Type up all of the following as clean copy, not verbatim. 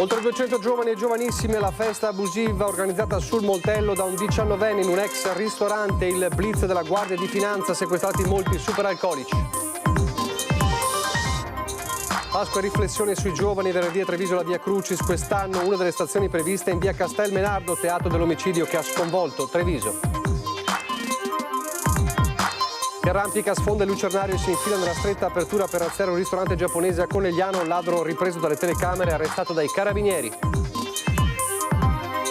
Oltre 200 giovani e giovanissime alla festa abusiva organizzata sul Montello da un 19enne in un ex ristorante, il blitz della Guardia di Finanza, sequestrati molti superalcolici. Pasqua e riflessione sui giovani, venerdì a Treviso la Via Crucis, quest'anno una delle stazioni previste in via Castelmenardo, teatro dell'omicidio che ha sconvolto Treviso. Si arrampica, sfonda il lucernario e si infila nella stretta apertura per razzare un ristorante giapponese a Conegliano, ladro ripreso dalle telecamere e arrestato dai carabinieri.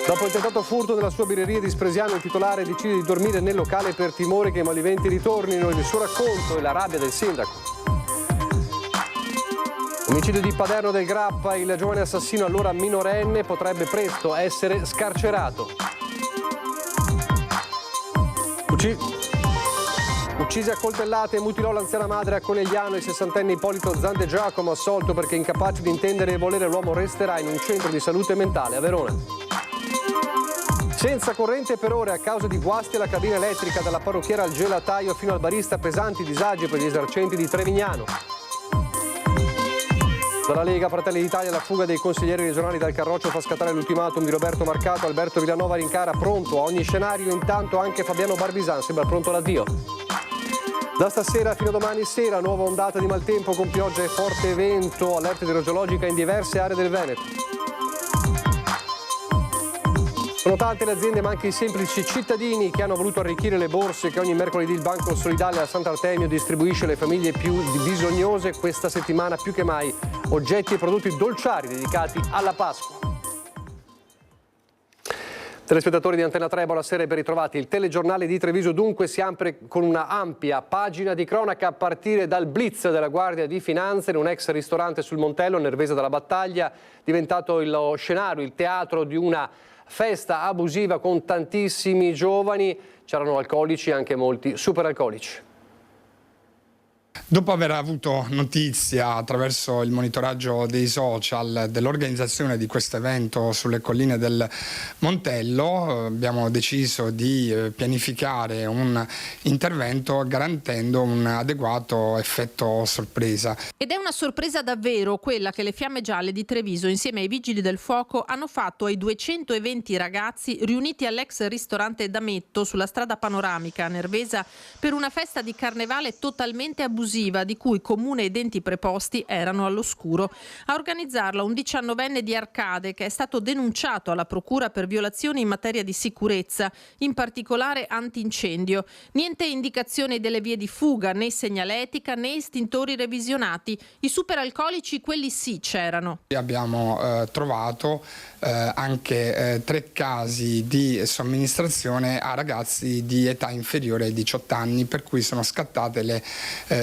Dopo il tentato furto nella sua birreria di Spresiano, il titolare decide di dormire nel locale per timore che i malviventi ritornino. Il suo racconto e la rabbia del sindaco. Omicidio di Paderno del Grappa, il giovane assassino allora minorenne potrebbe presto essere scarcerato. Uccise a coltellate e mutilò l'anziana madre a Conegliano, il 60enne Ippolito Zande Giacomo, assolto perché incapace di intendere e volere, l'uomo resterà in un centro di salute mentale a Verona. Senza corrente per ore a causa di guasti alla cabina elettrica, dalla parrucchiera al gelataio fino al barista, pesanti disagi per gli esercenti di Trevignano. Dalla Lega Fratelli d'Italia la fuga dei consiglieri regionali dal Carroccio fa scattare l'ultimatum di Roberto Marcato. Alberto Villanova rincara pronto a ogni scenario, intanto anche Fabiano Barbisan sembra pronto all'addio. Da stasera fino a domani sera nuova ondata di maltempo con pioggia e forte vento, allerta idrogeologica in diverse aree del Veneto. Sono tante le aziende ma anche i semplici cittadini che hanno voluto arricchire le borse che ogni mercoledì il Banco Solidale a Sant'Artemio distribuisce alle famiglie più bisognose. Questa settimana più che mai oggetti e prodotti dolciari dedicati alla Pasqua. Telespettatori di Antenna 3, buonasera e ben ritrovati. Il telegiornale di Treviso dunque si apre con una ampia pagina di cronaca a partire dal blitz della Guardia di Finanza in un ex ristorante sul Montello, Nervesa della Battaglia, diventato lo scenario, il teatro di una festa abusiva con tantissimi giovani. C'erano alcolici e anche molti superalcolici. Dopo aver avuto notizia attraverso il monitoraggio dei social dell'organizzazione di questo evento sulle colline del Montello, abbiamo deciso di pianificare un intervento garantendo un adeguato effetto sorpresa. Ed è una sorpresa davvero quella che le Fiamme Gialle di Treviso insieme ai Vigili del Fuoco hanno fatto ai 220 ragazzi riuniti all'ex ristorante D'Ametto sulla strada panoramica a Nervesa per una festa di carnevale totalmente abusiva, di cui comune ed enti preposti erano all'oscuro. A organizzarla un 19enne di Arcade che è stato denunciato alla procura per violazioni in materia di sicurezza, in particolare antincendio. Niente indicazioni delle vie di fuga, né segnaletica né estintori revisionati. I superalcolici, quelli sì, c'erano. Abbiamo trovato anche 3 casi di somministrazione a ragazzi di età inferiore ai 18 anni, per cui sono scattate le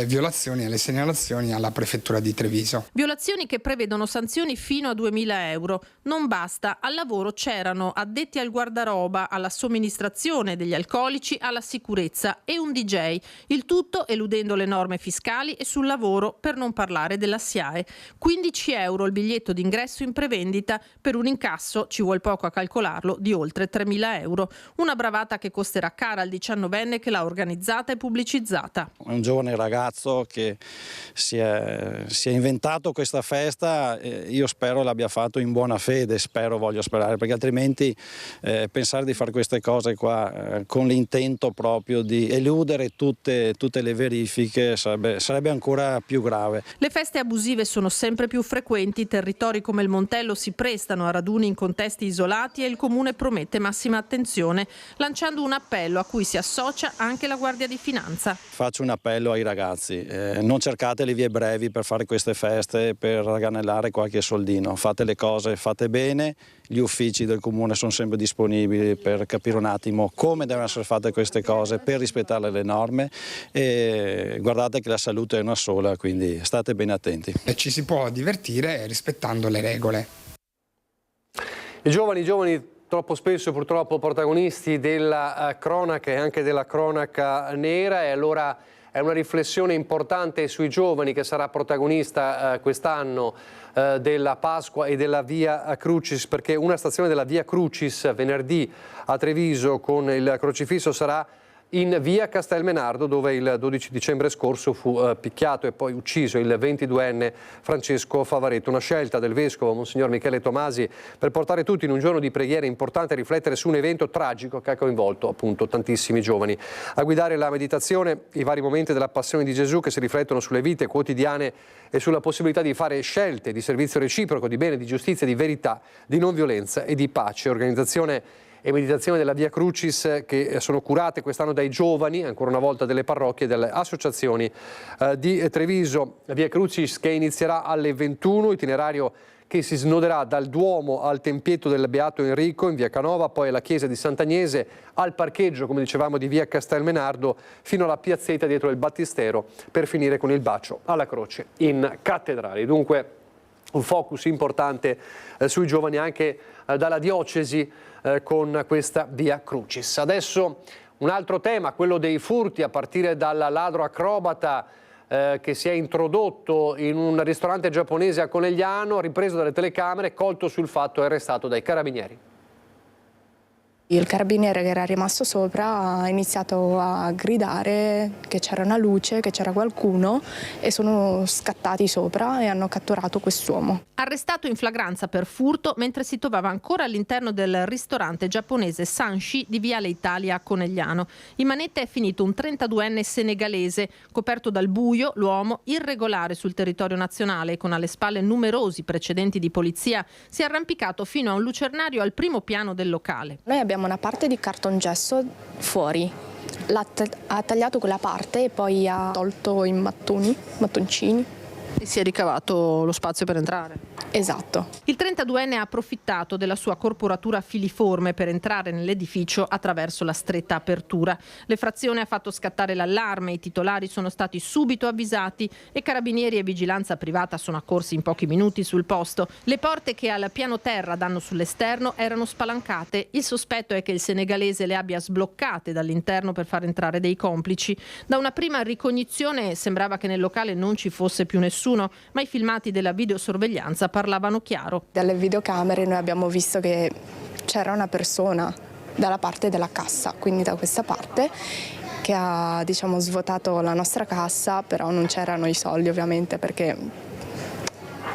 violazioni e le segnalazioni alla prefettura di Treviso. Violazioni che prevedono sanzioni fino a 2.000 euro. Non basta, al lavoro c'erano addetti al guardaroba, alla somministrazione degli alcolici, alla sicurezza e un DJ. Il tutto eludendo le norme fiscali e sul lavoro, per non parlare della SIAE. 15 euro il biglietto d'ingresso in prevendita, per un incasso, ci vuol poco a calcolarlo, di oltre 3.000 euro. Una bravata che costerà cara al 19enne che l'ha organizzata e pubblicizzata. Un giovane ragazzo che si è inventato questa festa, io spero l'abbia fatto in buona fede, voglio sperare, perché altrimenti pensare di fare queste cose qua con l'intento proprio di eludere tutte le verifiche sarebbe ancora più grave. Le feste abusive sono sempre più frequenti, territori come il Montello si prestano a raduni in contesti isolati e il Comune promette massima attenzione, lanciando un appello a cui si associa anche la Guardia di Finanza. Faccio un appello ai ragazzi, non cercate le vie brevi per fare queste feste, per raganellare qualche soldino, fate le cose fatte bene, gli uffici del Comune sono sempre disponibili per capire un attimo come devono essere fatte queste cose, per rispettare le norme, e guardate che la salute è una sola, quindi state ben attenti. E ci si può divertire rispettando le regole. I giovani troppo spesso purtroppo protagonisti della cronaca e anche della cronaca nera, e allora è una riflessione importante sui giovani che sarà protagonista quest'anno della Pasqua e della Via Crucis, perché una stazione della Via Crucis venerdì a Treviso con il crocifisso sarà in via Castelmenardo, dove il 12 dicembre scorso fu picchiato e poi ucciso il 22enne Francesco Favaretto. Una scelta del vescovo Monsignor Michele Tomasi per portare tutti in un giorno di preghiera importante a riflettere su un evento tragico che ha coinvolto appunto tantissimi giovani. A guidare la meditazione i vari momenti della passione di Gesù che si riflettono sulle vite quotidiane e sulla possibilità di fare scelte di servizio reciproco, di bene, di giustizia, di verità, di non violenza e di pace. Organizzazione e meditazione della Via Crucis che sono curate quest'anno dai giovani, ancora una volta delle parrocchie e delle associazioni di Treviso. La Via Crucis che inizierà alle 21, itinerario che si snoderà dal Duomo al Tempietto del Beato Enrico in Via Canova, poi alla chiesa di Sant'Agnese, al parcheggio, come dicevamo, di Via Castelmenardo, fino alla piazzetta dietro il Battistero, per finire con il bacio alla croce in cattedrale. Dunque un focus importante sui giovani anche dalla diocesi con questa Via Crucis. Adesso un altro tema, quello dei furti, a partire dal ladro acrobata che si è introdotto in un ristorante giapponese a Conegliano, ripreso dalle telecamere, colto sul fatto e arrestato dai carabinieri. Il carabiniere che era rimasto sopra ha iniziato a gridare che c'era una luce, che c'era qualcuno, e sono scattati sopra e hanno catturato quest'uomo. Arrestato in flagranza per furto mentre si trovava ancora all'interno del ristorante giapponese Sanshi di Viale Italia a Conegliano. In manetta è finito un 32enne senegalese, coperto dal buio. L'uomo, irregolare sul territorio nazionale e con alle spalle numerosi precedenti di polizia, si è arrampicato fino a un lucernario al primo piano del locale. Noi abbiamo una parte di cartongesso fuori, ha tagliato quella parte e poi ha tolto i mattoncini. E si è ricavato lo spazio per entrare. Esatto. Il 32enne ha approfittato della sua corporatura filiforme per entrare nell'edificio attraverso la stretta apertura. L'effrazione ha fatto scattare l'allarme, i titolari sono stati subito avvisati e carabinieri e vigilanza privata sono accorsi in pochi minuti sul posto. Le porte che al piano terra danno sull'esterno erano spalancate. Il sospetto è che il senegalese le abbia sbloccate dall'interno per far entrare dei complici. Da una prima ricognizione sembrava che nel locale non ci fosse più nessuno, ma i filmati della videosorveglianza parlavano chiaro. Dalle videocamere noi abbiamo visto che c'era una persona dalla parte della cassa, quindi da questa parte, che ha svuotato la nostra cassa, però non c'erano i soldi ovviamente, perché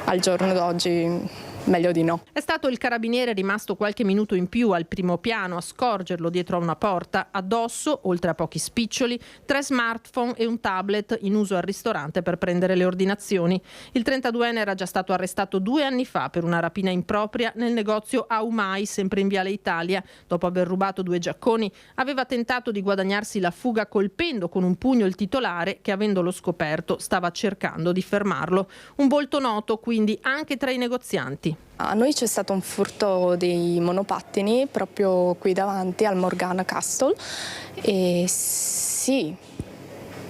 al giorno d'oggi meglio di no. È stato il carabiniere rimasto qualche minuto in più al primo piano a scorgerlo dietro a una porta. Addosso, oltre a pochi spiccioli, 3 smartphone e un tablet in uso al ristorante per prendere le ordinazioni. Il 32enne era già stato arrestato 2 anni fa per una rapina impropria nel negozio Aumai, sempre in Viale Italia. Dopo aver rubato 2 giacconi, aveva tentato di guadagnarsi la fuga colpendo con un pugno il titolare che, avendolo scoperto, stava cercando di fermarlo. Un volto noto quindi anche tra i negozianti. A noi c'è stato un furto dei monopattini proprio qui davanti al Morgana Castle e sì,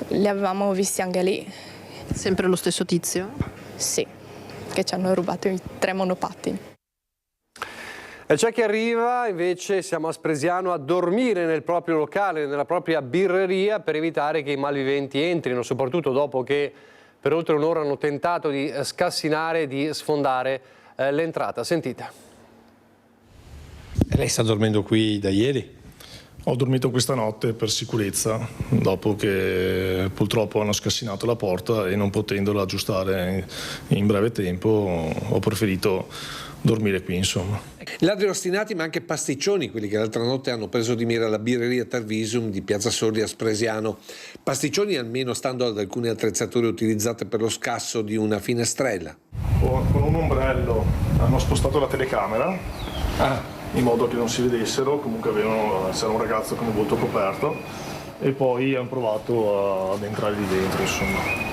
li avevamo visti anche lì. Sempre lo stesso tizio? Sì, che ci hanno rubato i 3 monopattini. E c'è chi arriva invece, siamo a Spresiano, a dormire nel proprio locale, nella propria birreria, per evitare che i malviventi entrino, soprattutto dopo che per oltre un'ora hanno tentato di scassinare, di sfondare l'entrata. Sentite. Lei sta dormendo qui da ieri? Ho dormito questa notte per sicurezza, dopo che purtroppo hanno scassinato la porta e non potendola aggiustare in breve tempo ho preferito dormire qui, insomma. Ladri ostinati ma anche pasticcioni, quelli che l'altra notte hanno preso di mira la birreria Tarvisum di Piazza Sordi a Spresiano. Pasticcioni almeno stando ad alcune attrezzature utilizzate per lo scasso di una finestrella. Con un ombrello hanno spostato la telecamera in modo che non si vedessero, comunque c'era un ragazzo con il volto coperto e poi hanno provato ad entrare lì dentro, insomma.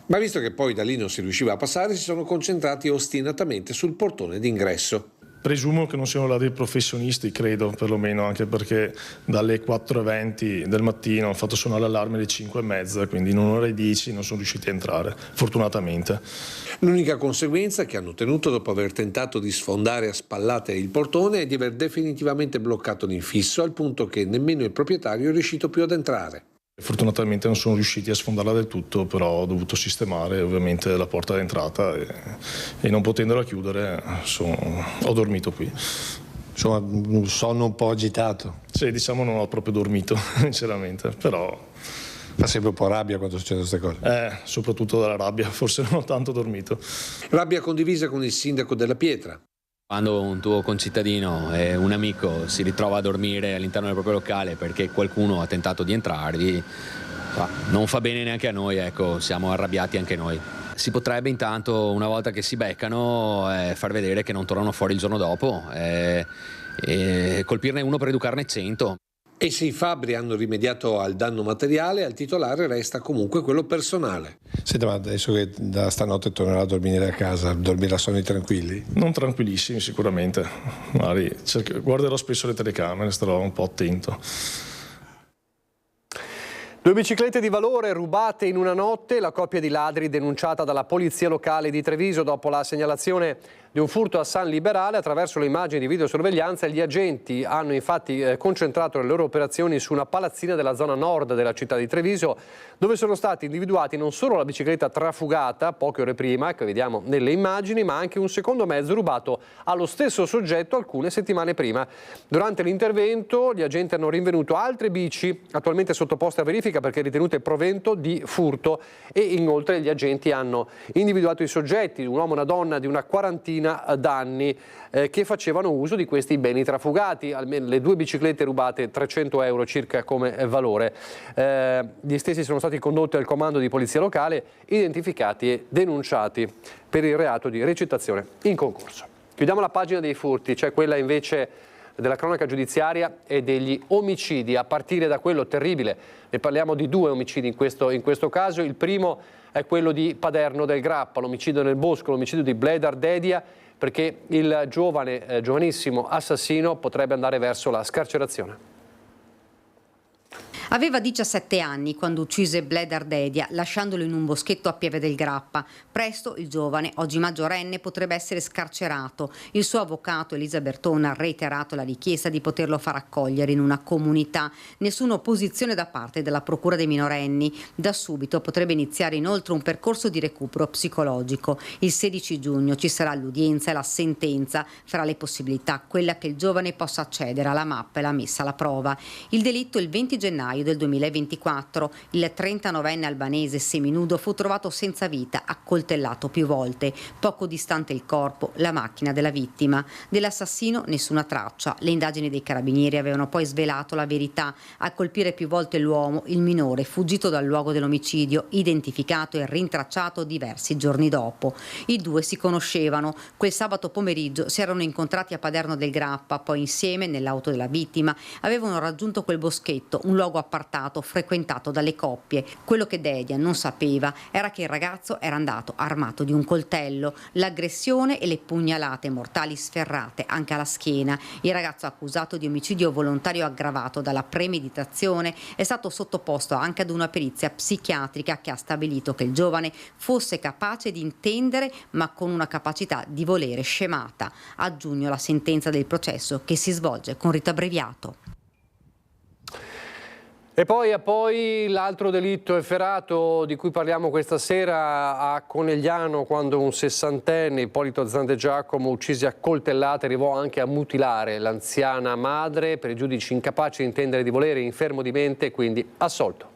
Ma visto che poi da lì non si riusciva a passare, si sono concentrati ostinatamente sul portone d'ingresso. Presumo che non siano ladri professionisti, credo, perlomeno, anche perché dalle 4:20 del mattino hanno fatto suonare l'allarme alle 5:30, quindi in un'ora e 10 non sono riusciti a entrare, fortunatamente. L'unica conseguenza che hanno ottenuto dopo aver tentato di sfondare a spallate il portone è di aver definitivamente bloccato l'infisso, al punto che nemmeno il proprietario è riuscito più ad entrare. Fortunatamente non sono riusciti a sfondarla del tutto, però ho dovuto sistemare ovviamente la porta d'entrata e non potendola chiudere ho dormito qui. Insomma, un sonno un po' agitato. Sì, Sì, diciamo non ho proprio dormito, sinceramente, però... Fa sempre un po' rabbia quando succedono queste cose. Soprattutto dalla rabbia, forse non ho tanto dormito. Rabbia condivisa con il sindaco della Pietra. Quando un tuo concittadino e un amico si ritrova a dormire all'interno del proprio locale perché qualcuno ha tentato di entrarvi, non fa bene neanche a noi, ecco, siamo arrabbiati anche noi. Si potrebbe intanto, una volta che si beccano, far vedere che non tornano fuori il giorno dopo e colpirne uno per educarne 100. E se i fabbri hanno rimediato al danno materiale, al titolare resta comunque quello personale. Senta, ma adesso che da stanotte tornerà a dormire a casa, dormirà sonni tranquilli? Non tranquillissimi sicuramente, magari guarderò spesso le telecamere, starò un po' attento. 2 biciclette di valore rubate in una notte, la coppia di ladri denunciata dalla polizia locale di Treviso dopo la segnalazione di un furto a San Liberale. Attraverso le immagini di videosorveglianza gli agenti hanno infatti concentrato le loro operazioni su una palazzina della zona nord della città di Treviso, dove sono stati individuati non solo la bicicletta trafugata poche ore prima, che vediamo nelle immagini, ma anche un secondo mezzo rubato allo stesso soggetto alcune settimane prima. Durante l'intervento gli agenti hanno rinvenuto altre bici attualmente sottoposte a verifica perché ritenute provento di furto, e inoltre gli agenti hanno individuato i soggetti, un uomo e una donna di una quarantina d'anni che facevano uso di questi beni trafugati. Almeno le 2 biciclette rubate, 300 euro circa come valore. Gli stessi sono stati condotti al comando di polizia locale, identificati e denunciati per il reato di ricettazione in concorso. Chiudiamo la pagina dei furti, c'è quella invece della cronaca giudiziaria e degli omicidi, a partire da quello terribile. Ne parliamo di 2 omicidi in questo caso. Il primo è quello di Paderno del Grappa, l'omicidio nel bosco, l'omicidio di Bledar Dedia, perché il giovanissimo assassino potrebbe andare verso la scarcerazione. Aveva 17 anni quando uccise Bledar Dedia, lasciandolo in un boschetto a Pieve del Grappa. Presto il giovane, oggi maggiorenne, potrebbe essere scarcerato. Il suo avvocato Elisa Bertone ha reiterato la richiesta di poterlo far accogliere in una comunità. Nessuna opposizione da parte della Procura dei minorenni. Da subito potrebbe iniziare inoltre un percorso di recupero psicologico. Il 16 giugno ci sarà l'udienza e la sentenza. Fra le possibilità, quella che il giovane possa accedere alla mappa e la messa alla prova. Il delitto il 20 gennaio del 2024. Il 39enne albanese seminudo fu trovato senza vita, accoltellato più volte. Poco distante il corpo, la macchina della vittima. Dell'assassino nessuna traccia. Le indagini dei carabinieri avevano poi svelato la verità. A colpire più volte l'uomo, il minore, fuggito dal luogo dell'omicidio, identificato e rintracciato diversi giorni dopo. I 2 si conoscevano. Quel sabato pomeriggio si erano incontrati a Paderno del Grappa, poi insieme nell'auto della vittima avevano raggiunto quel boschetto, un luogo appartato frequentato dalle coppie. Quello che Dedia non sapeva era che il ragazzo era andato armato di un coltello. L'aggressione e le pugnalate mortali sferrate anche alla schiena. Il ragazzo accusato di omicidio volontario aggravato dalla premeditazione è stato sottoposto anche ad una perizia psichiatrica che ha stabilito che il giovane fosse capace di intendere ma con una capacità di volere scemata. A giugno la sentenza del processo che si svolge con rito abbreviato. E poi l'altro delitto efferato di cui parliamo questa sera a Conegliano, quando un 60enne, Ippolito Zandegiacomo, uccise a coltellate, arrivò anche a mutilare l'anziana madre, per i giudici incapaci di intendere di volere, infermo di mente, quindi assolto.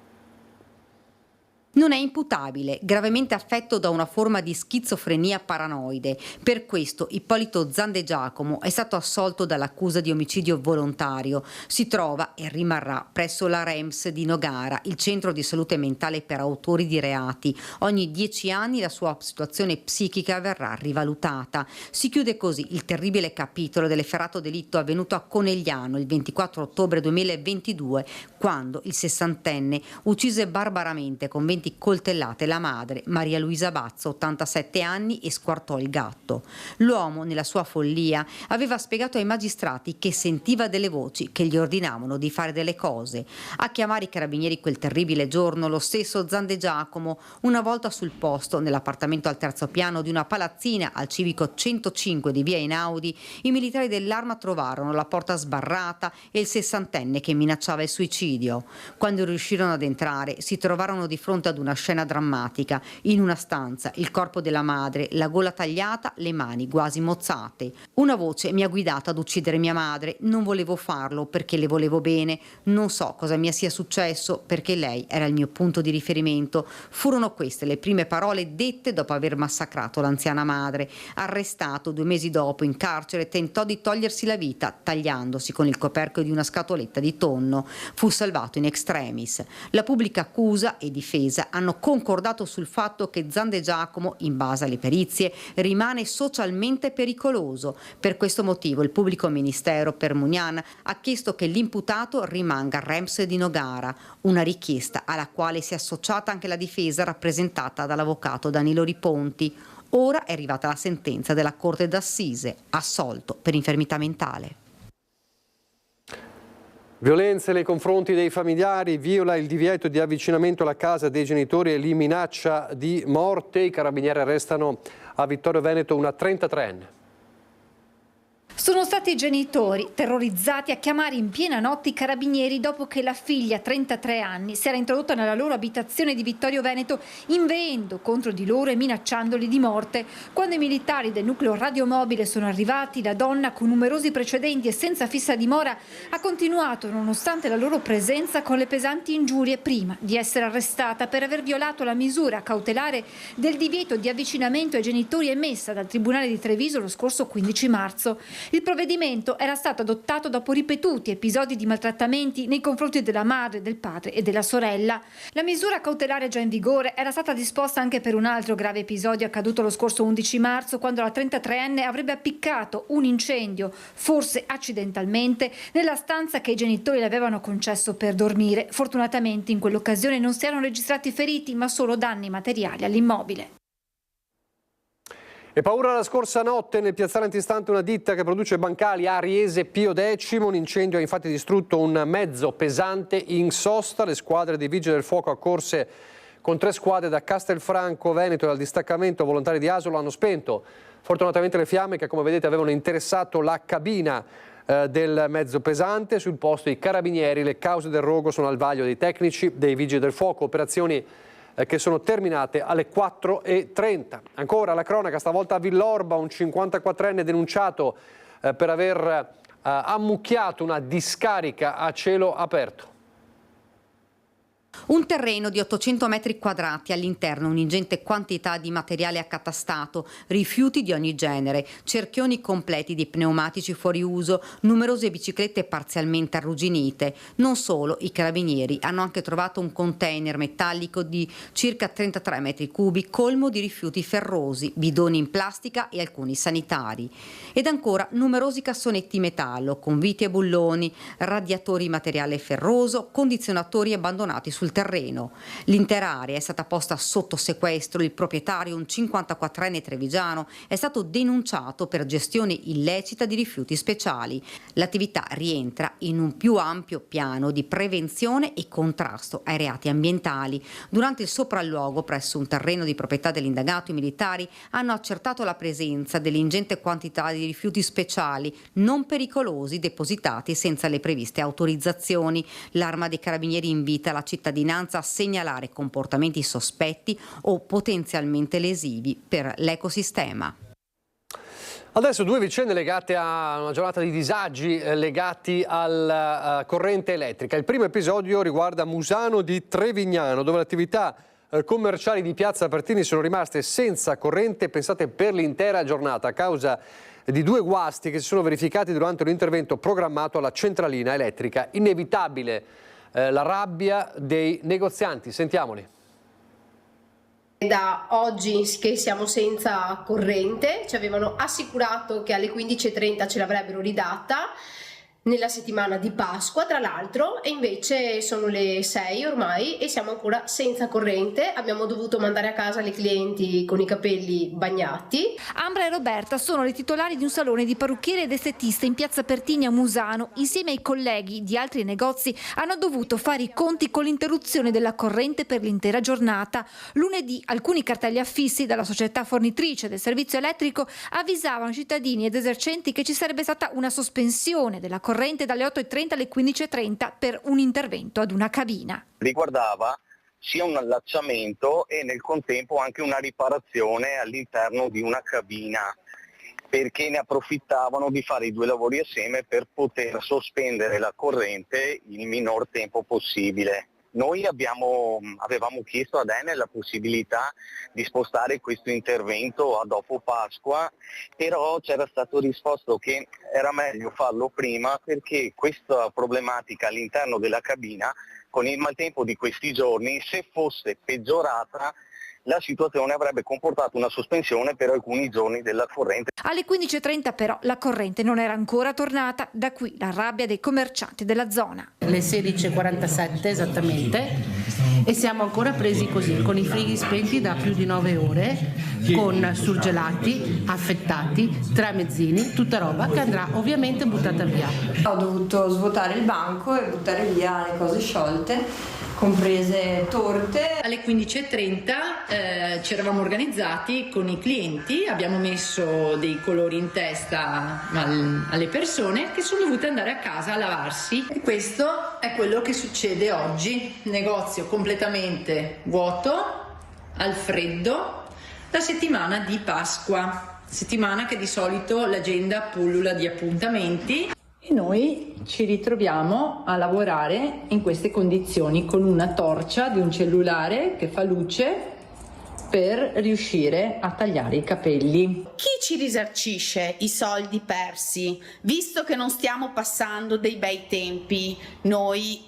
Non è imputabile, gravemente affetto da una forma di schizofrenia paranoide. Per questo Ippolito Zandegiacomo è stato assolto dall'accusa di omicidio volontario. Si trova e rimarrà presso la REMS di Nogara, il centro di salute mentale per autori di reati. Ogni 10 anni la sua situazione psichica verrà rivalutata. Si chiude così il terribile capitolo dell'efferato delitto avvenuto a Conegliano il 24 ottobre 2022, quando il 60enne uccise barbaramente con 20 coltellate la madre, Maria Luisa Bazzo, 87 anni, e squartò il gatto. L'uomo, nella sua follia, aveva spiegato ai magistrati che sentiva delle voci che gli ordinavano di fare delle cose. A chiamare i carabinieri quel terribile giorno, lo stesso Zandegiacomo, una volta sul posto, nell'appartamento al 3° piano di una palazzina al civico 105 di via Einaudi, i militari dell'Arma trovarono la porta sbarrata e il 60enne che minacciava il suicidio. Quando riuscirono ad entrare, si trovarono di fronte fronte ad una scena drammatica. In una stanza, il corpo della madre, la gola tagliata, le mani quasi mozzate. Una voce mi ha guidata ad uccidere mia madre. Non volevo farlo perché le volevo bene. Non so cosa mi sia successo perché lei era il mio punto di riferimento. Furono queste le prime parole dette dopo aver massacrato l'anziana madre. Arrestato 2 mesi dopo in carcere, tentò di togliersi la vita tagliandosi con il coperchio di una scatoletta di tonno. Fu salvato in extremis. La pubblica accusa e difesa hanno concordato sul fatto che Zande Giacomo, in base alle perizie, rimane socialmente pericoloso. Per questo motivo il pubblico ministero per Munian ha chiesto che l'imputato rimanga a Rems di Nogara, una richiesta alla quale si è associata anche la difesa rappresentata dall'avvocato Danilo Riponti. Ora è arrivata la sentenza della Corte d'Assise, assolto per infermità mentale. Violenze nei confronti dei familiari, viola il divieto di avvicinamento alla casa dei genitori e li minaccia di morte. I carabinieri arrestano a Vittorio Veneto una 33enne. Sono stati i genitori terrorizzati a chiamare in piena notte i carabinieri dopo che la figlia, 33 anni, si era introdotta nella loro abitazione di Vittorio Veneto inveendo contro di loro e minacciandoli di morte. Quando i militari del nucleo radiomobile sono arrivati, la donna, con numerosi precedenti e senza fissa dimora, ha continuato, nonostante la loro presenza, con le pesanti ingiurie prima di essere arrestata per aver violato la misura cautelare del divieto di avvicinamento ai genitori emessa dal Tribunale di Treviso lo scorso 15 marzo. Il provvedimento era stato adottato dopo ripetuti episodi di maltrattamenti nei confronti della madre, del padre e della sorella. La misura cautelare già in vigore era stata disposta anche per un altro grave episodio accaduto lo scorso 11 marzo, quando la 33enne avrebbe appiccato un incendio, forse accidentalmente, nella stanza che i genitori le avevano concesso per dormire. Fortunatamente in quell'occasione non si erano registrati feriti, ma solo danni materiali all'immobile. E paura la scorsa notte nel piazzale antistante una ditta che produce bancali a Riese Pio X. Un incendio ha infatti distrutto un mezzo pesante in sosta. Le squadre dei Vigili del Fuoco accorse con 3 squadre da Castelfranco Veneto e dal distaccamento volontari di Asolo hanno spento fortunatamente le fiamme che, come vedete, avevano interessato la cabina del mezzo pesante. Sul posto i carabinieri. Le cause del rogo sono al vaglio dei tecnici dei Vigili del Fuoco. Operazioni che sono terminate alle 4:30. Ancora la cronaca, stavolta a Villorba, un 54enne denunciato per aver ammucchiato una discarica a cielo aperto. Un terreno di 800 metri quadrati, all'interno un'ingente quantità di materiale accatastato, rifiuti di ogni genere, cerchioni completi di pneumatici fuori uso, numerose biciclette parzialmente arrugginite. Non solo, i carabinieri hanno anche trovato un container metallico di circa 33 metri cubi colmo di rifiuti ferrosi, bidoni in plastica e alcuni sanitari. Ed ancora numerosi cassonetti metallo con viti e bulloni, radiatori in materiale ferroso, condizionatori abbandonati sul terreno. L'intera area è stata posta sotto sequestro. Il proprietario, un 54enne trevigiano, è stato denunciato per gestione illecita di rifiuti speciali. L'attività rientra in un più ampio piano di prevenzione e contrasto ai reati ambientali. Durante il sopralluogo presso un terreno di proprietà dell'indagato, i militari hanno accertato la presenza dell'ingente quantità di rifiuti speciali non pericolosi depositati senza le previste autorizzazioni. L'Arma dei Carabinieri invita la cittadinanza a segnalare comportamenti sospetti o potenzialmente lesivi per l'ecosistema. Adesso 2 vicende legate a una giornata di disagi legati alla corrente elettrica. Il primo episodio riguarda Musano di Trevignano, dove le attività commerciali di Piazza Pertini sono rimaste senza corrente, pensate, per l'intera giornata a causa di 2 guasti che si sono verificati durante un intervento programmato alla centralina elettrica. Inevitabile la rabbia dei negozianti. Sentiamoli. Da oggi che siamo senza corrente, ci avevano assicurato che alle 15:30 ce l'avrebbero ridata nella settimana di Pasqua, tra l'altro, e invece sono le 6 ormai e siamo ancora senza corrente. Abbiamo dovuto mandare a casa le clienti con i capelli bagnati. Ambra e Roberta sono le titolari di un salone di parrucchiere ed estetista in Piazza Pertini a Musano. Insieme ai colleghi di altri negozi hanno dovuto fare i conti con l'interruzione della corrente per l'intera giornata. Lunedì alcuni cartelli affissi dalla società fornitrice del servizio elettrico avvisavano cittadini ed esercenti che ci sarebbe stata una sospensione della corrente dalle 8:30 alle 15:30 per un intervento ad una cabina. Riguardava sia un allacciamento e nel contempo anche una riparazione all'interno di una cabina, perché ne approfittavano di fare i due lavori assieme per poter sospendere la corrente il minor tempo possibile. Noi avevamo chiesto ad Enel la possibilità di spostare questo intervento a dopo Pasqua, però c'era stato risposto che era meglio farlo prima perché questa problematica all'interno della cabina, con il maltempo di questi giorni, se fosse peggiorata, la situazione avrebbe comportato una sospensione per alcuni giorni della corrente. Alle 15.30 però la corrente non era ancora tornata, da qui la rabbia dei commercianti della zona. Le 16.47 esattamente e siamo ancora presi così, con i frighi spenti da più di 9 ore, con surgelati, affettati, tramezzini, tutta roba che andrà ovviamente buttata via. Ho dovuto svuotare il banco e buttare via le cose sciolte, comprese torte. Alle 15.30 ci eravamo organizzati con i clienti, abbiamo messo dei colori in testa alle persone che sono dovute andare a casa a lavarsi, e questo è quello che succede oggi. Negozio completamente vuoto, al freddo, la settimana di Pasqua, settimana che di solito l'agenda pullula di appuntamenti. E noi ci ritroviamo a lavorare in queste condizioni con una torcia di un cellulare che fa luce per riuscire a tagliare i capelli. Chi ci risarcisce i soldi persi, visto che non stiamo passando dei bei tempi, noi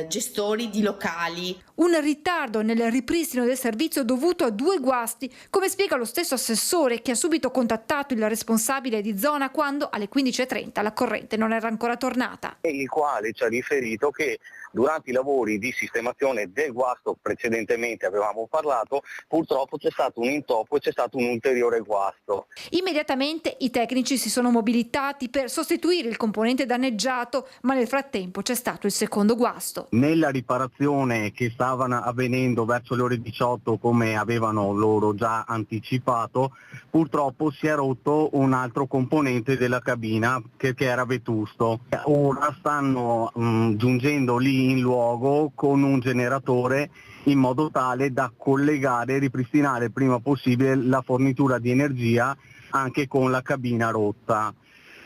gestori di locali? Un ritardo nel ripristino del servizio dovuto a 2 guasti, come spiega lo stesso assessore che ha subito contattato il responsabile di zona quando alle 15.30 la corrente non era ancora tornata. Il quale ci ha riferito che durante i lavori di sistemazione del guasto, precedentemente avevamo parlato, purtroppo c'è stato un intoppo e c'è stato un ulteriore guasto. Immediatamente i tecnici si sono mobilitati per sostituire il componente danneggiato, ma nel frattempo c'è stato il secondo guasto. Nella riparazione che stavano avvenendo verso le ore 18, come avevano loro già anticipato, purtroppo si è rotto un altro componente della cabina che era vetusto. Ora stanno giungendo lì in luogo con un generatore in modo tale da collegare e ripristinare il prima possibile la fornitura di energia anche con la cabina rotta.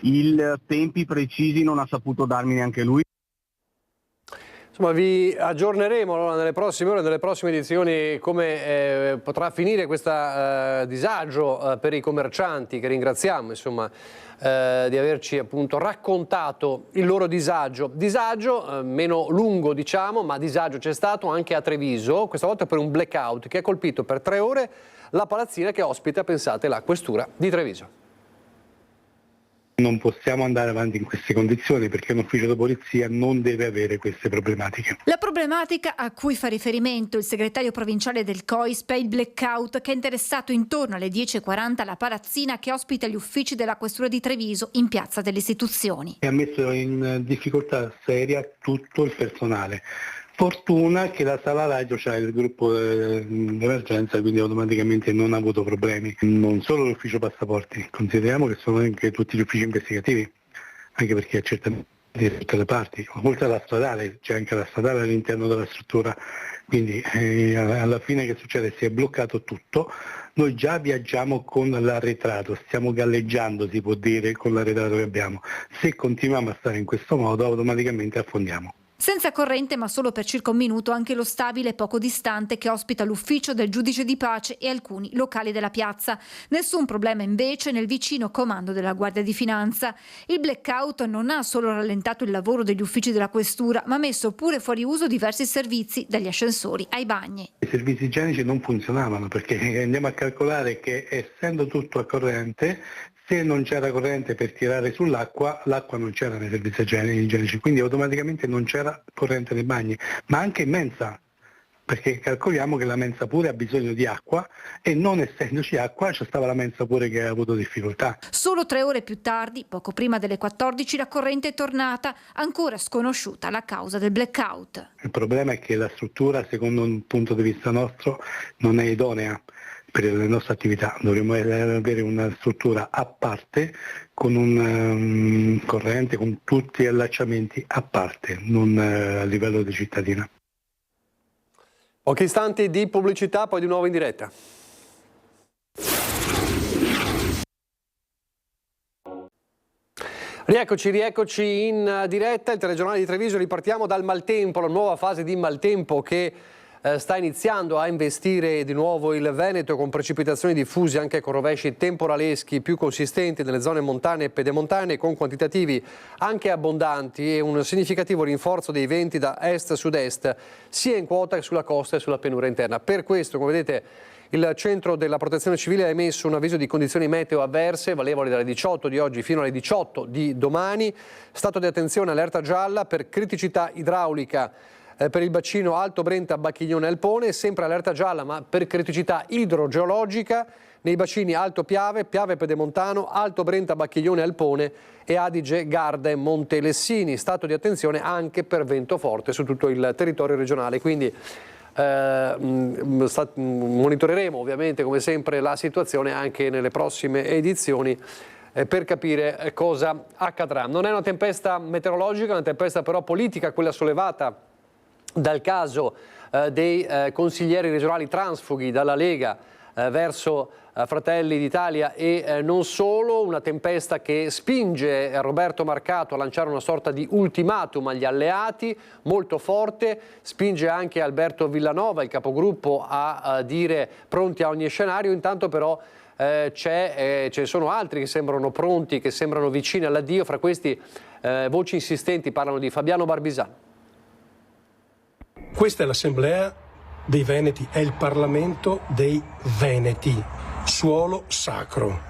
I tempi precisi non ha saputo darmi neanche lui. Insomma, vi aggiorneremo allora nelle prossime ore, nelle prossime edizioni, come potrà finire questo disagio per i commercianti, che ringraziamo insomma, di averci appunto raccontato il loro disagio. Disagio meno lungo diciamo, ma disagio c'è stato anche a Treviso, questa volta per un blackout che ha colpito per 3 ore la palazzina che ospita, pensate, la questura di Treviso. Non possiamo andare avanti in queste condizioni perché un ufficio di polizia non deve avere queste problematiche. La problematica a cui fa riferimento il segretario provinciale del COISP è il blackout che è interessato intorno alle 10.40 la palazzina che ospita gli uffici della questura di Treviso in piazza delle Istituzioni. E ha messo in difficoltà seria tutto il personale. Fortuna che la sala radio c'ha il gruppo d'emergenza, quindi automaticamente non ha avuto problemi. Non solo l'ufficio passaporti, consideriamo che sono anche tutti gli uffici investigativi, anche perché accertamenti di tutte le parti. Oltre alla stradale, c'è anche la stradale all'interno della struttura, quindi alla fine che succede? Si è bloccato tutto. Noi già viaggiamo con l'arretrato, stiamo galleggiando, si può dire, con l'arretrato che abbiamo. Se continuiamo a stare in questo modo automaticamente affondiamo. Senza corrente, ma solo per circa un minuto, anche lo stabile poco distante che ospita l'ufficio del giudice di pace e alcuni locali della piazza. Nessun problema invece nel vicino comando della Guardia di Finanza. Il blackout non ha solo rallentato il lavoro degli uffici della questura, ma ha messo pure fuori uso diversi servizi, dagli ascensori ai bagni. I servizi igienici non funzionavano perché andiamo a calcolare che essendo tutto a corrente, se non c'era corrente per tirare sull'acqua, l'acqua non c'era nei servizi igienici, quindi automaticamente non c'era corrente nei bagni, ma anche in mensa, perché calcoliamo che la mensa pure ha bisogno di acqua e non essendoci acqua c'è stata la mensa pure che ha avuto difficoltà. Solo 3 ore più tardi, poco prima delle 14, la corrente è tornata, ancora sconosciuta la causa del blackout. Il problema è che la struttura, secondo un punto di vista nostro, non è idonea per le nostre attività. Dovremmo avere una struttura a parte con un corrente, con tutti gli allacciamenti a parte, non a livello di cittadina. Pochi istanti di pubblicità, poi di nuovo in diretta. Rieccoci in diretta, il telegiornale di Treviso. Ripartiamo dal maltempo, la nuova fase di maltempo che sta iniziando a investire di nuovo il Veneto, con precipitazioni diffuse anche con rovesci temporaleschi più consistenti nelle zone montane e pedemontane, con quantitativi anche abbondanti e un significativo rinforzo dei venti da est a sud-est sia in quota che sulla costa e sulla pianura interna. Per questo, come vedete, il centro della protezione civile ha emesso un avviso di condizioni meteo avverse valevoli dalle 18 di oggi fino alle 18 di domani. Stato di attenzione, allerta gialla per criticità idraulica per il bacino Alto Brenta, Bacchiglione, Alpone, sempre allerta gialla ma per criticità idrogeologica nei bacini Alto Piave, Piave Pedemontano, Alto Brenta, Bacchiglione, Alpone e Adige, Garda e Montelessini. Stato di attenzione anche per vento forte su tutto il territorio regionale. Quindi monitoreremo ovviamente come sempre la situazione anche nelle prossime edizioni per capire cosa accadrà. Non è una tempesta meteorologica, è una tempesta però politica, quella sollevata dal caso dei consiglieri regionali transfughi dalla Lega verso Fratelli d'Italia e non solo, una tempesta che spinge Roberto Marcato a lanciare una sorta di ultimatum agli alleati molto forte, spinge anche Alberto Villanova, il capogruppo, a dire pronti a ogni scenario. Intanto però ce ne sono altri che sembrano pronti, che sembrano vicini all'addio. Fra questi voci insistenti parlano di Fabiano Barbisano. Questa è l'Assemblea dei Veneti, è il Parlamento dei Veneti, suolo sacro.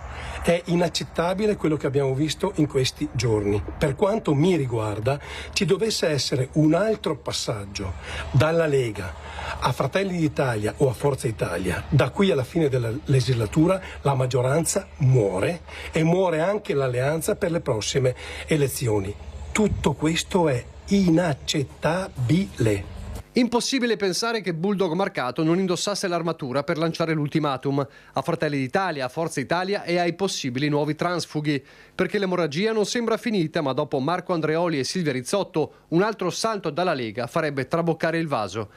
È inaccettabile quello che abbiamo visto in questi giorni. Per quanto mi riguarda, ci dovesse essere un altro passaggio dalla Lega a Fratelli d'Italia o a Forza Italia, da qui alla fine della legislatura la maggioranza muore e muore anche l'alleanza per le prossime elezioni. Tutto questo è inaccettabile. Impossibile pensare che Bulldog Marcato non indossasse l'armatura per lanciare l'ultimatum a Fratelli d'Italia, a Forza Italia e ai possibili nuovi transfughi, perché l'emorragia non sembra finita, ma dopo Marco Andreoli e Silvia Rizzotto un altro salto dalla Lega farebbe traboccare il vaso.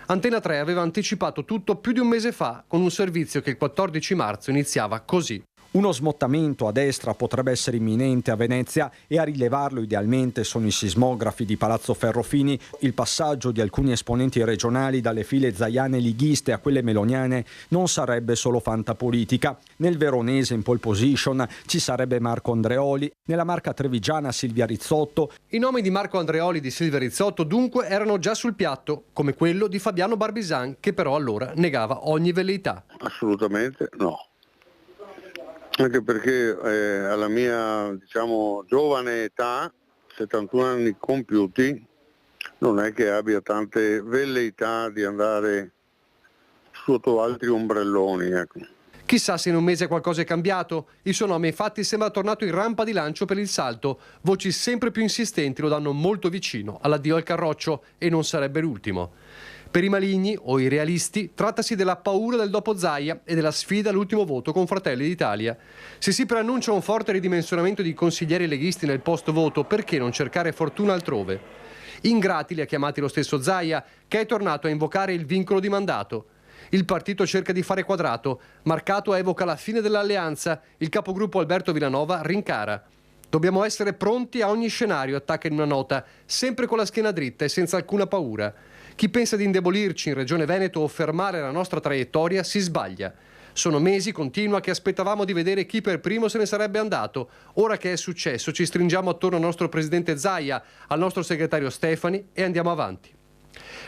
Antena 3 aveva anticipato tutto più di un mese fa con un servizio che il 14 marzo iniziava così. Uno smottamento a destra potrebbe essere imminente a Venezia e a rilevarlo idealmente sono i sismografi di Palazzo Ferrofini. Il passaggio di alcuni esponenti regionali dalle file zaiane lighiste a quelle meloniane non sarebbe solo fantapolitica. Nel veronese in pole position ci sarebbe Marco Andreoli, nella Marca trevigiana Silvia Rizzotto. I nomi di Marco Andreoli e di Silvia Rizzotto dunque erano già sul piatto, come quello di Fabiano Barbisan, che però allora negava ogni velleità. Assolutamente no. Anche perché alla mia, giovane età, 71 anni compiuti, non è che abbia tante velleità di andare sotto altri ombrelloni, ecco. Chissà se in un mese qualcosa è cambiato. Il suo nome infatti sembra tornato in rampa di lancio per il salto. Voci sempre più insistenti lo danno molto vicino all'addio al Carroccio e non sarebbe l'ultimo. Per i maligni o i realisti trattasi della paura del dopo Zaia e della sfida all'ultimo voto con Fratelli d'Italia. Se si preannuncia un forte ridimensionamento di consiglieri leghisti nel post voto, perché non cercare fortuna altrove? Ingrati li ha chiamati lo stesso Zaia, che è tornato a invocare il vincolo di mandato. Il partito cerca di fare quadrato, Marcato evoca la fine dell'alleanza, il capogruppo Alberto Villanova rincara. Dobbiamo essere pronti a ogni scenario, attacca in una nota, sempre con la schiena dritta e senza alcuna paura. Chi pensa di indebolirci in Regione Veneto o fermare la nostra traiettoria si sbaglia. Sono mesi, continua, che aspettavamo di vedere chi per primo se ne sarebbe andato. Ora che è successo ci stringiamo attorno al nostro presidente Zaia, al nostro segretario Stefani e andiamo avanti.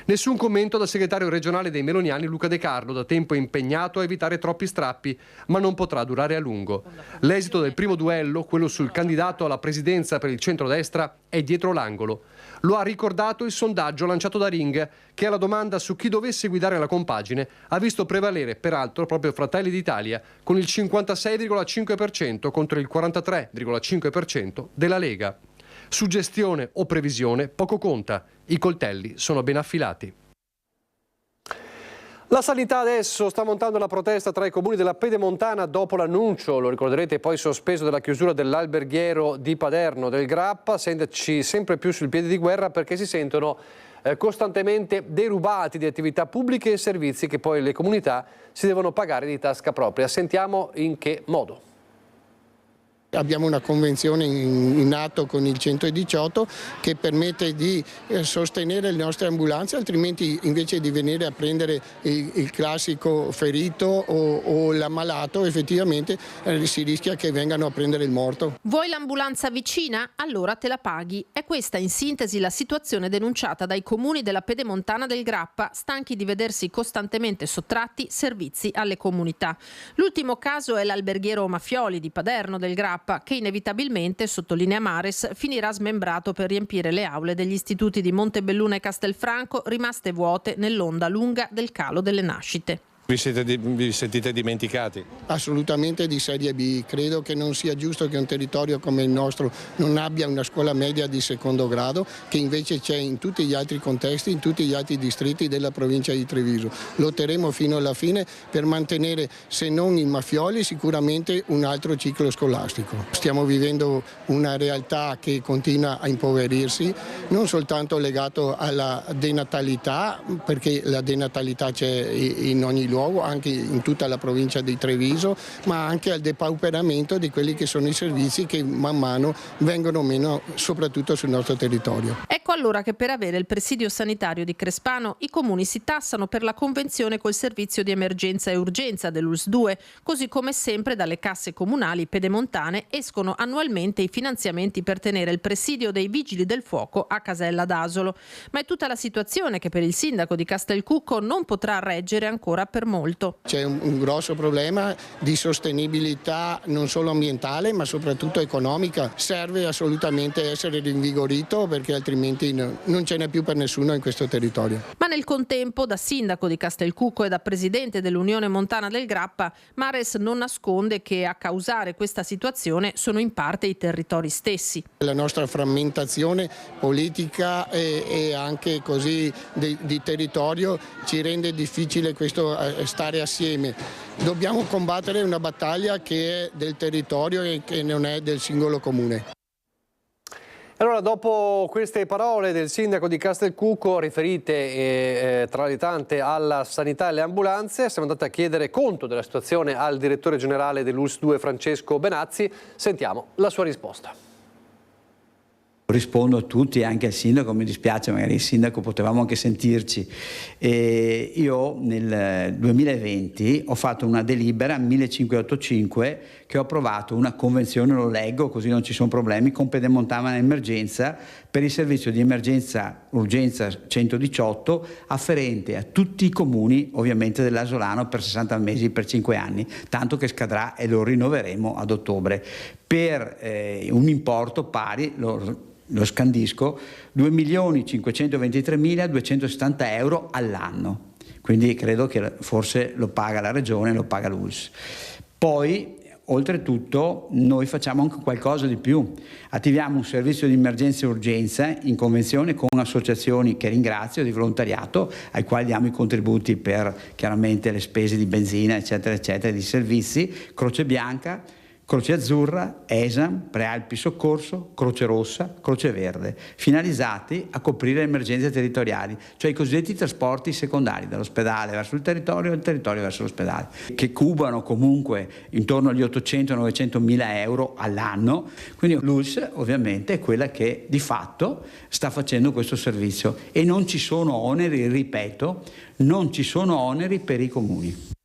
Nessun commento dal segretario regionale dei Meloniani Luca De Carlo, da tempo impegnato a evitare troppi strappi, ma non potrà durare a lungo. L'esito del primo duello, quello sul candidato alla presidenza per il centrodestra, è dietro l'angolo. Lo ha ricordato il sondaggio lanciato da Ring, che alla domanda su chi dovesse guidare la compagine ha visto prevalere peraltro proprio Fratelli d'Italia con il 56,5% contro il 43,5% della Lega. Suggestione o previsione poco conta, i coltelli sono ben affilati. La sanità adesso sta montando la protesta tra i comuni della Pedemontana dopo l'annuncio, lo ricorderete, poi sospeso, della chiusura dell'alberghiero di Paderno del Grappa. Sentirci sempre più sul piede di guerra perché si sentono costantemente derubati di attività pubbliche e servizi che poi le comunità si devono pagare di tasca propria. Sentiamo in che modo. Abbiamo una convenzione in atto con il 118 che permette di sostenere le nostre ambulanze, altrimenti invece di venire a prendere il classico ferito o l'ammalato, effettivamente si rischia che vengano a prendere il morto. Vuoi l'ambulanza vicina? Allora te la paghi. È questa in sintesi la situazione denunciata dai comuni della Pedemontana del Grappa, stanchi di vedersi costantemente sottratti servizi alle comunità. L'ultimo caso è l'alberghiero Mafioli di Paderno del Grappa, che inevitabilmente, sottolinea Mares, finirà smembrato per riempire le aule degli istituti di Montebelluna e Castelfranco, rimaste vuote nell'onda lunga del calo delle nascite. Vi sentite dimenticati? Assolutamente di serie B. Credo che non sia giusto che un territorio come il nostro non abbia una scuola media di secondo grado, che invece c'è in tutti gli altri contesti, in tutti gli altri distretti della provincia di Treviso. Lotteremo fino alla fine per mantenere, se non i Mafioli, sicuramente un altro ciclo scolastico. Stiamo vivendo una realtà che continua a impoverirsi, non soltanto legato alla denatalità, perché la denatalità c'è in ogni luogo, anche in tutta la provincia di Treviso, ma anche al depauperamento di quelli che sono i servizi che man mano vengono meno, soprattutto sul nostro territorio. Ecco allora che per avere il presidio sanitario di Crespano i comuni si tassano per la convenzione col servizio di emergenza e urgenza dell'ULSS 2, così come sempre dalle casse comunali pedemontane escono annualmente i finanziamenti per tenere il presidio dei vigili del fuoco a Casella d'Asolo. Ma è tutta la situazione che per il sindaco di Castelcucco non potrà reggere ancora per molto. C'è un grosso problema di sostenibilità non solo ambientale ma soprattutto economica. Serve assolutamente essere rinvigorito perché altrimenti non ce n'è più per nessuno in questo territorio. Ma nel contempo, da sindaco di Castelcucco e da presidente dell'Unione Montana del Grappa, Mares non nasconde che a causare questa situazione sono in parte i territori stessi. La nostra frammentazione politica e anche così di territorio ci rende difficile questo stare assieme. Dobbiamo combattere una battaglia che è del territorio e che non è del singolo comune. Allora, dopo queste parole del sindaco di Castelcucco riferite tra le tante alla sanità e alle ambulanze, siamo andati a chiedere conto della situazione al direttore generale dell'ULSS 2 Francesco Benazzi. Sentiamo la sua risposta. Rispondo a tutti, anche al sindaco, mi dispiace, magari il sindaco potevamo anche sentirci. Io nel 2020 ho fatto una delibera 1585 che ho approvato una convenzione, lo leggo così non ci sono problemi, con Pedemontana Emergenza per il servizio di emergenza urgenza 118 afferente a tutti i comuni ovviamente dell'Asolano per 60 mesi per 5 anni, tanto che scadrà e lo rinnoveremo ad ottobre per un importo pari, lo scandisco, 2.523.270 euro all'anno. Quindi credo che forse lo paga la regione, lo paga l'ULSS. Poi, oltretutto, noi facciamo anche qualcosa di più. Attiviamo un servizio di emergenza e urgenza in convenzione con associazioni che ringrazio di volontariato, ai quali diamo i contributi per chiaramente le spese di benzina, eccetera, eccetera, di servizi, Croce Bianca, Croce Azzurra, ESAM, Prealpi Soccorso, Croce Rossa, Croce Verde, finalizzati a coprire le emergenze territoriali, cioè i cosiddetti trasporti secondari, dall'ospedale verso il territorio e il territorio verso l'ospedale, che cubano comunque intorno agli 800-900 mila euro all'anno. Quindi l'ULSS ovviamente è quella che di fatto sta facendo questo servizio e non ci sono oneri, ripeto, non ci sono oneri per i comuni.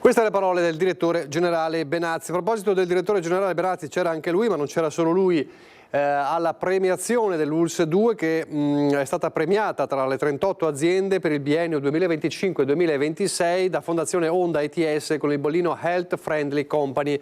Queste le parole del direttore generale Benazzi. A proposito del direttore generale Benazzi, c'era anche lui, ma non c'era solo lui, alla premiazione dell'ULSS 2 che è stata premiata tra le 38 aziende per il biennio 2025-2026 da Fondazione Onda ETS con il bollino Health Friendly Company.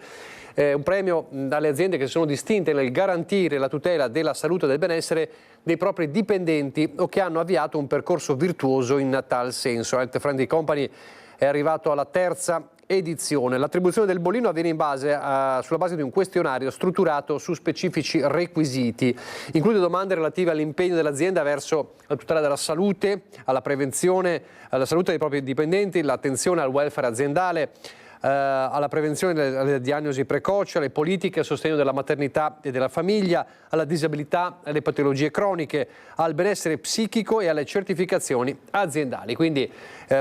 Un premio dalle aziende che sono distinte nel garantire la tutela della salute e del benessere dei propri dipendenti o che hanno avviato un percorso virtuoso in tal senso. Health Friendly Company è arrivato alla terza edizione. L'attribuzione del bollino avviene sulla base di un questionario strutturato su specifici requisiti. Include domande relative all'impegno dell'azienda verso la tutela della salute, alla prevenzione, alla salute dei propri dipendenti, l'attenzione al welfare aziendale, alla prevenzione, alle diagnosi precoci, alle politiche a sostegno della maternità e della famiglia, alla disabilità, alle patologie croniche, al benessere psichico e alle certificazioni aziendali. Quindi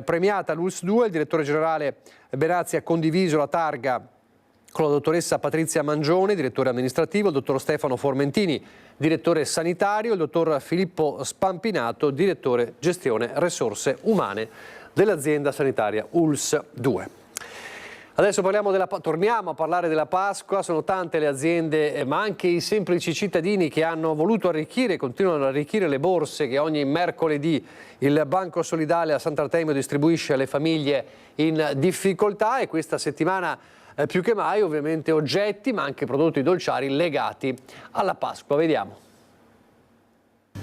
premiata l'ULSS 2, il direttore generale Benazzi ha condiviso la targa con la dottoressa Patrizia Mangione, direttore amministrativo, il dottor Stefano Formentini, direttore sanitario, il dottor Filippo Spampinato, direttore gestione risorse umane dell'azienda sanitaria ULSS 2. Adesso torniamo a parlare della Pasqua. Sono tante le aziende, ma anche i semplici cittadini che hanno voluto arricchire e continuano ad arricchire le borse che ogni mercoledì il Banco Solidale a Sant'Artemio distribuisce alle famiglie in difficoltà, e questa settimana più che mai ovviamente oggetti ma anche prodotti dolciari legati alla Pasqua. Vediamo.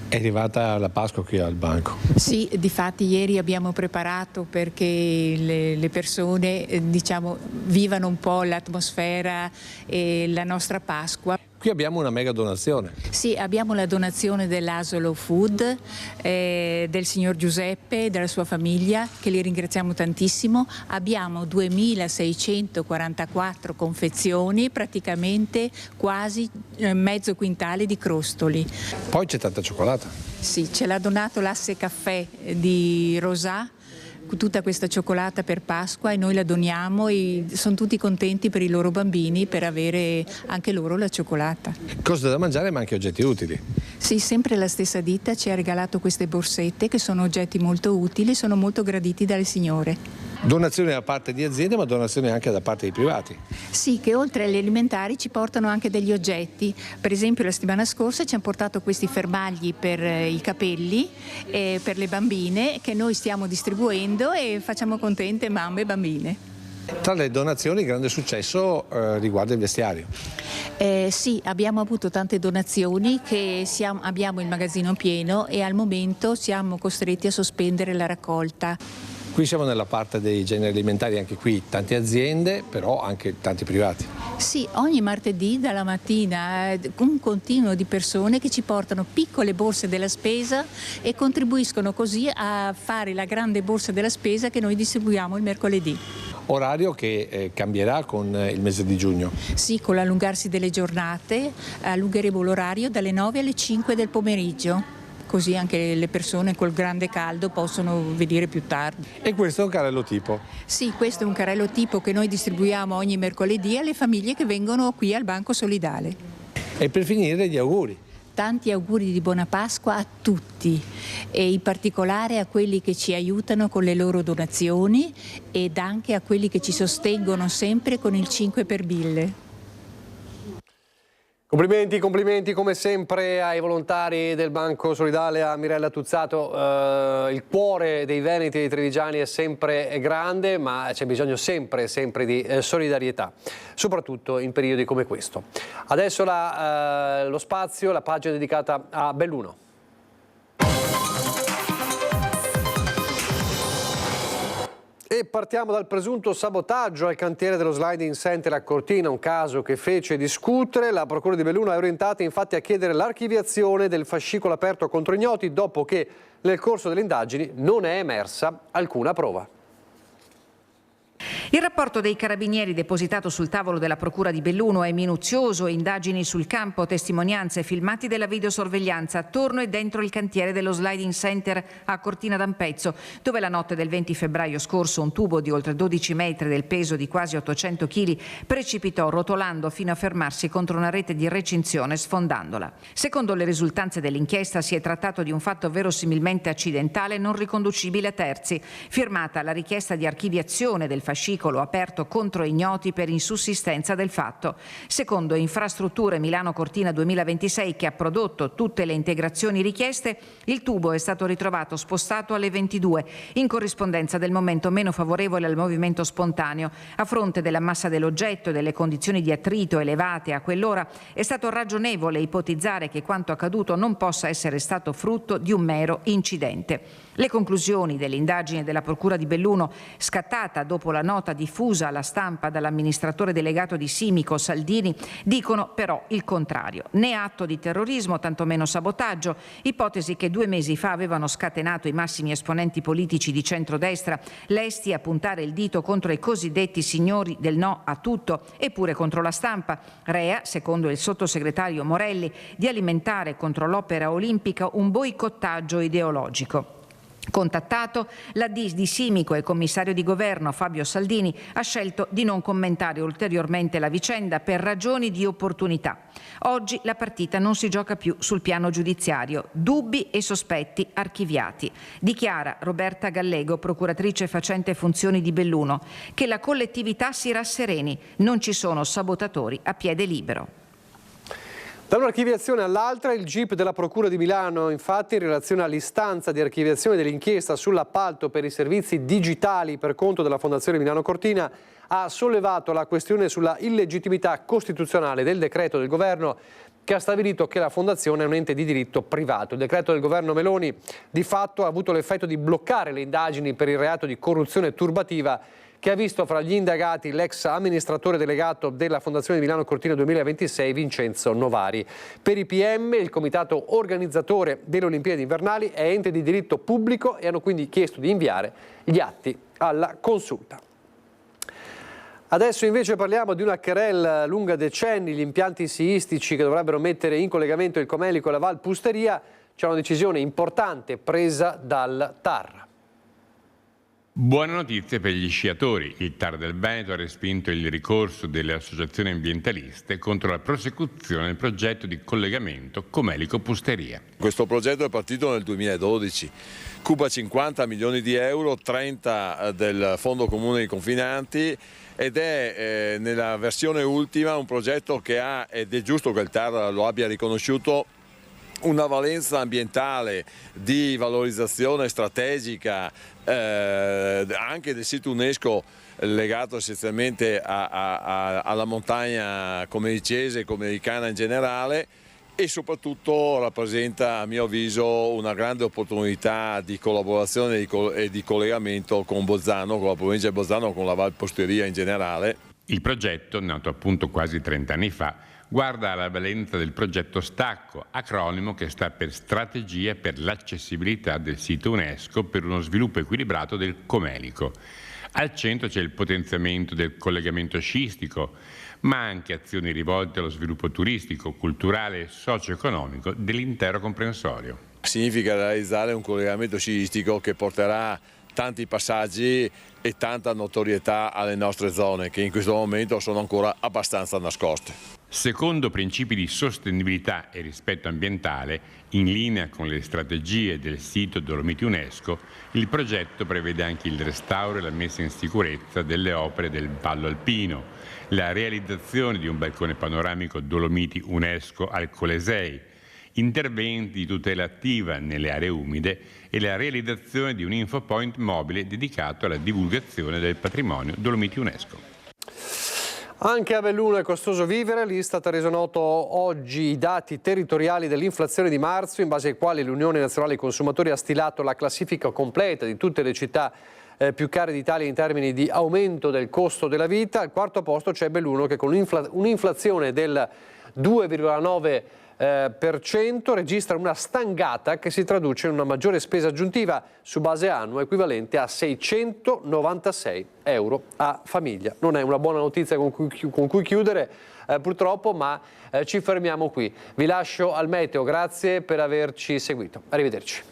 È arrivata la Pasqua qui al banco. Sì, difatti ieri abbiamo preparato perché le persone vivano un po' l'atmosfera e la nostra Pasqua. Qui abbiamo una mega donazione. Sì, abbiamo la donazione dell'Asolo Food, del signor Giuseppe e della sua famiglia, che li ringraziamo tantissimo. Abbiamo 2644 confezioni, praticamente quasi mezzo quintale di crostoli. Poi c'è tanta cioccolata. Sì, ce l'ha donato l'Asse Caffè di Rosà, tutta questa cioccolata per Pasqua, e noi la doniamo e sono tutti contenti per i loro bambini per avere anche loro la cioccolata. Cose da mangiare ma anche oggetti utili. Sì, sempre la stessa ditta ci ha regalato queste borsette che sono oggetti molto utili, sono molto graditi dalle signore. Donazioni da parte di aziende ma donazioni anche da parte dei privati. Sì, che oltre agli alimentari ci portano anche degli oggetti. Per esempio la settimana scorsa ci hanno portato questi fermagli per i capelli per le bambine che noi stiamo distribuendo e facciamo contente mamme e bambine. Tra le donazioni grande successo riguarda il vestiario. Sì, abbiamo avuto tante donazioni, abbiamo il magazzino pieno e al momento siamo costretti a sospendere la raccolta. Qui siamo nella parte dei generi alimentari, anche qui tante aziende, però anche tanti privati. Sì, ogni martedì dalla mattina un continuo di persone che ci portano piccole borse della spesa e contribuiscono così a fare la grande borsa della spesa che noi distribuiamo il mercoledì. Orario che cambierà con il mese di giugno. Sì, con l'allungarsi delle giornate allungheremo l'orario dalle 9 alle 5 del pomeriggio. Così anche le persone col grande caldo possono venire più tardi. E questo è un carrello tipo? Sì, questo è un carrello tipo che noi distribuiamo ogni mercoledì alle famiglie che vengono qui al Banco Solidale. E per finire gli auguri. Tanti auguri di buona Pasqua a tutti e in particolare a quelli che ci aiutano con le loro donazioni ed anche a quelli che ci sostengono sempre con il 5 per 1000. Complimenti come sempre ai volontari del Banco Solidale, a Mirella Tuzzato. Il cuore dei veneti e dei trevigiani è sempre grande, ma c'è bisogno sempre di solidarietà, soprattutto in periodi come questo. Adesso lo spazio, la pagina dedicata a Belluno. E partiamo dal presunto sabotaggio al cantiere dello Sliding Center a Cortina, un caso che fece discutere. La Procura di Belluno è orientata infatti a chiedere l'archiviazione del fascicolo aperto contro ignoti dopo che nel corso delle indagini non è emersa alcuna prova. Il rapporto dei carabinieri depositato sul tavolo della Procura di Belluno è minuzioso, indagini sul campo, testimonianze, filmati della videosorveglianza attorno e dentro il cantiere dello Sliding Center a Cortina d'Ampezzo, dove la notte del 20 febbraio scorso un tubo di oltre 12 metri del peso di quasi 800 kg precipitò rotolando fino a fermarsi contro una rete di recinzione sfondandola. Secondo le risultanze dell'inchiesta si è trattato di un fatto verosimilmente accidentale non riconducibile a terzi, firmata la richiesta di archiviazione del fascicolo aperto contro ignoti per insussistenza del fatto. Secondo Infrastrutture Milano Cortina 2026, che ha prodotto tutte le integrazioni richieste, il tubo è stato ritrovato spostato alle 22, in corrispondenza del momento meno favorevole al movimento spontaneo. A fronte della massa dell'oggetto e delle condizioni di attrito elevate a quell'ora, è stato ragionevole ipotizzare che quanto accaduto non possa essere stato frutto di un mero incidente. Le conclusioni dell'indagine della Procura di Belluno, scattata dopo la nota nota diffusa alla stampa dall'amministratore delegato di Simico Saldini dicono però il contrario. Né atto di terrorismo, tantomeno sabotaggio, ipotesi che 2 mesi fa avevano scatenato i massimi esponenti politici di centrodestra, lesti a puntare il dito contro i cosiddetti signori del no a tutto e pure contro la stampa. Rea, secondo il sottosegretario Morelli, di alimentare contro l'opera olimpica un boicottaggio ideologico. Contattato, l'AD di Simico e il commissario di governo Fabio Saldini ha scelto di non commentare ulteriormente la vicenda per ragioni di opportunità. Oggi la partita non si gioca più sul piano giudiziario, dubbi e sospetti archiviati. Dichiara Roberta Gallego, procuratrice facente funzioni di Belluno, che la collettività si rassereni, non ci sono sabotatori a piede libero. Da un'archiviazione all'altra, il GIP della Procura di Milano, infatti, in relazione all'istanza di archiviazione dell'inchiesta sull'appalto per i servizi digitali per conto della Fondazione Milano Cortina, ha sollevato la questione sulla illegittimità costituzionale del decreto del governo che ha stabilito che la Fondazione è un ente di diritto privato. Il decreto del governo Meloni di fatto ha avuto l'effetto di bloccare le indagini per il reato di corruzione turbativa che ha visto fra gli indagati l'ex amministratore delegato della Fondazione Milano Cortina 2026 Vincenzo Novari. Per i PM, il comitato organizzatore delle Olimpiadi invernali è ente di diritto pubblico e hanno quindi chiesto di inviare gli atti alla consulta. Adesso invece parliamo di una querela lunga decenni, gli impianti sciistici che dovrebbero mettere in collegamento il Comelico e la Val Pusteria. C'è una decisione importante presa dal TAR. Buone notizie per gli sciatori. Il TAR del Veneto ha respinto il ricorso delle associazioni ambientaliste contro la prosecuzione del progetto di collegamento Comelico-Pusteria. Questo progetto è partito nel 2012, cuba 50 milioni di euro, 30 del Fondo Comune dei Confinanti ed è nella versione ultima un progetto che ha, ed è giusto che il TAR lo abbia riconosciuto, una valenza ambientale di valorizzazione strategica anche del sito UNESCO legato essenzialmente alla montagna comericese e comericana in generale e soprattutto rappresenta a mio avviso una grande opportunità di collaborazione e di collegamento con Bolzano, con la provincia di Bolzano, con la Val Pusteria in generale. Il progetto, nato appunto quasi 30 anni fa, guarda alla valenza del progetto Stacco, acronimo che sta per Strategia per l'accessibilità del sito UNESCO per uno sviluppo equilibrato del Comelico. Al centro c'è il potenziamento del collegamento sciistico, ma anche azioni rivolte allo sviluppo turistico, culturale e socio-economico dell'intero comprensorio. Significa realizzare un collegamento sciistico che porterà tanti passaggi e tanta notorietà alle nostre zone che in questo momento sono ancora abbastanza nascoste. Secondo principi di sostenibilità e rispetto ambientale, in linea con le strategie del sito Dolomiti UNESCO, il progetto prevede anche il restauro e la messa in sicurezza delle opere del Vallo Alpino, la realizzazione di un balcone panoramico Dolomiti UNESCO al Colesei, interventi di tutela attiva nelle aree umide e la realizzazione di un infopoint mobile dedicato alla divulgazione del patrimonio Dolomiti UNESCO. Anche a Belluno è costoso vivere. L'Istat ha reso noto oggi i dati territoriali dell'inflazione di marzo, in base ai quali l'Unione Nazionale dei Consumatori ha stilato la classifica completa di tutte le città più care d'Italia in termini di aumento del costo della vita. Al quarto posto c'è Belluno che con un'inflazione del 2,9% registra una stangata che si traduce in una maggiore spesa aggiuntiva su base annua equivalente a 696 euro a famiglia. Non è una buona notizia con cui chiudere purtroppo, ma ci fermiamo qui. Vi lascio al meteo, grazie per averci seguito. Arrivederci.